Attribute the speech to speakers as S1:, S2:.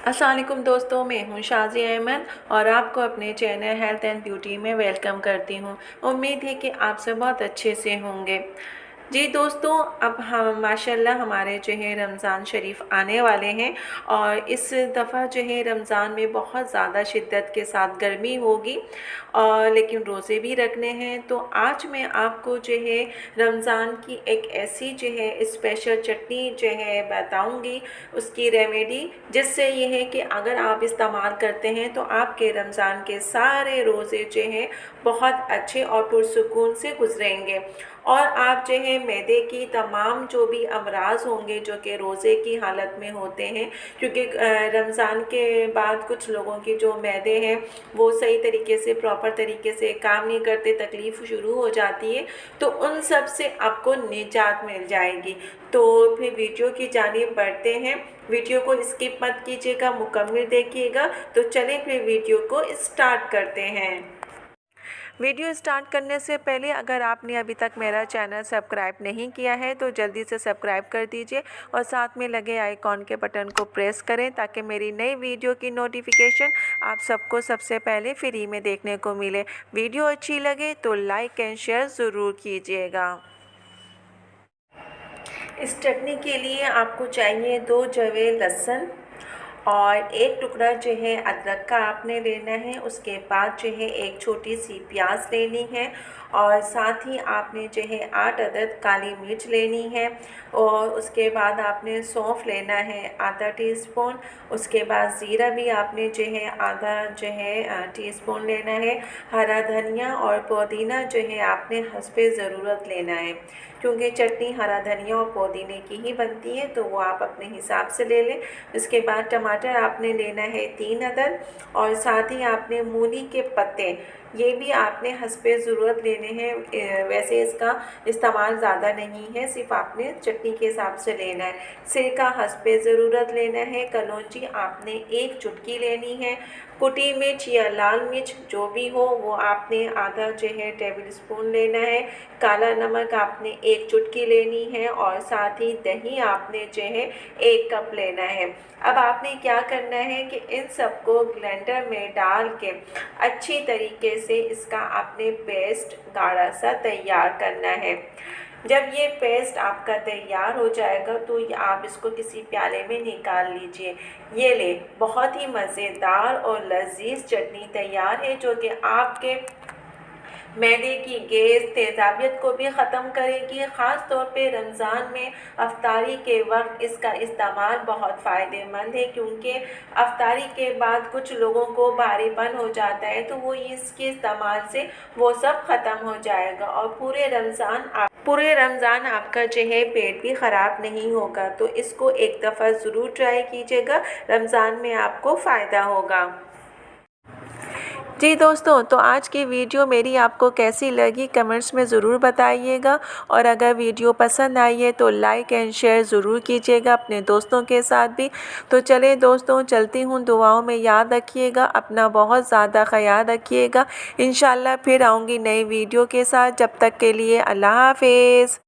S1: अस्सलाम वालेकुम दोस्तों, मैं हूं शाज़ी अहमद और आपको अपने चैनल हेल्थ एंड ब्यूटी में वेलकम करती हूं। उम्मीद है कि आप सब बहुत अच्छे से होंगे। जी दोस्तों, अब हम माशाल्लाह हमारे जो है रमज़ान शरीफ आने वाले हैं और इस दफ़ा जो है रमज़ान में बहुत ज़्यादा शिद्दत के साथ गर्मी होगी और लेकिन रोज़े भी रखने हैं। तो आज मैं आपको जो है रमज़ान की एक ऐसी जो है स्पेशल चटनी जो है बताऊंगी, उसकी रेमेडी, जिससे ये है कि अगर आप इस्तेमाल करते हैं तो आपके रमज़ान के सारे रोज़े जो हैं बहुत अच्छे और पुरसुकून से गुजरेंगे और आप जो है मैदे की तमाम जो भी अमराज होंगे जो कि रोज़े की हालत में होते हैं, क्योंकि रमज़ान के बाद कुछ लोगों की जो मैदे हैं वो सही तरीके से प्रॉपर तरीके से काम नहीं करते, तकलीफ़ शुरू हो जाती है, तो उन सब से आपको निजात मिल जाएगी। तो फिर वीडियो की जानिब बढ़ते हैं। वीडियो को स्किप मत कीजिएगा, मुकम्मल देखिएगा। तो चलें फिर वीडियो को स्टार्ट करते हैं। वीडियो स्टार्ट करने से पहले अगर आपने अभी तक मेरा चैनल सब्सक्राइब नहीं किया है तो जल्दी से सब्सक्राइब कर दीजिए और साथ में लगे आइकॉन के बटन को प्रेस करें ताकि मेरी नई वीडियो की नोटिफिकेशन आप सबको सबसे पहले फ्री में देखने को मिले। वीडियो अच्छी लगे तो लाइक एंड शेयर ज़रूर कीजिएगा। इस चटनी के लिए आपको चाहिए 2 जवे लहसुन और 1 टुकड़ा जो है अदरक का आपने लेना है। उसके बाद जो है 1 छोटी सी प्याज लेनी है और साथ ही आपने जो है 8 अदद काली मिर्च लेनी है और उसके बाद आपने सौंफ लेना है आधा टीस्पून। उसके बाद ज़ीरा भी आपने जो है आधा जो है टीस्पून लेना है। हरा धनिया और पुदीना जो है आपने हस्बे ज़रूरत लेना है, क्योंकि चटनी हरा धनिया और पुदीने की ही बनती है, तो वो आप अपने हिसाब से ले लें। इसके बाद टमाटर आपने लेना है 3 अदद और साथ ही आपने मूली के पत्ते, ये भी आपने हस्बे ज़रूरत लेने हैं। वैसे इसका इस्तेमाल ज़्यादा नहीं है, सिर्फ आपने चटनी के हिसाब से लेना है। सिरका हस्बे ज़रूरत लेना है। कलौंजी आपने 1 चुटकी लेनी है। कुटी मिर्च या लाल मिर्च जो भी हो वो आपने आधा जो है टेबल स्पून लेना है। काला नमक आपने 1 चुटकी लेनी है और साथ ही दही आपने जो है 1 कप लेना है। अब आपने क्या करना है कि इन सबको ब्लेंडर में डाल के अच्छी तरीके से इसका आपने पेस्ट गाढ़ा सा तैयार करना है। जब ये पेस्ट आपका तैयार हो जाएगा तो आप इसको किसी प्याले में निकाल लीजिए। ये ले, बहुत ही मज़ेदार और लजीज चटनी तैयार है जो कि आपके मैदे की गैस तेज़ाबियत को भी ख़त्म करेगी। ख़ास तौर पे रमज़ान में अफ्तारी के वक्त इसका इस्तेमाल बहुत फ़ायदेमंद है, क्योंकि अफ्तारी के बाद कुछ लोगों को भारीपन हो जाता है, तो वो इसके इस्तेमाल से वो सब ख़त्म हो जाएगा और पूरे रमज़ान आपका जो है पेट भी ख़राब नहीं होगा। तो इसको एक दफ़ा ज़रूर ट्राई कीजिएगा, रमज़ान में आपको फ़ायदा होगा। जी दोस्तों, तो आज की वीडियो मेरी आपको कैसी लगी कमेंट्स में ज़रूर बताइएगा और अगर वीडियो पसंद आई है तो लाइक एंड शेयर ज़रूर कीजिएगा अपने दोस्तों के साथ भी। तो चले दोस्तों, चलती हूँ, दुआओं में याद रखिएगा, अपना बहुत ज़्यादा ख्याल रखिएगा। इंशाल्लाह फिर आऊँगी नई वीडियो के साथ। जब तक के लिए अल्लाह हाफ़िज़।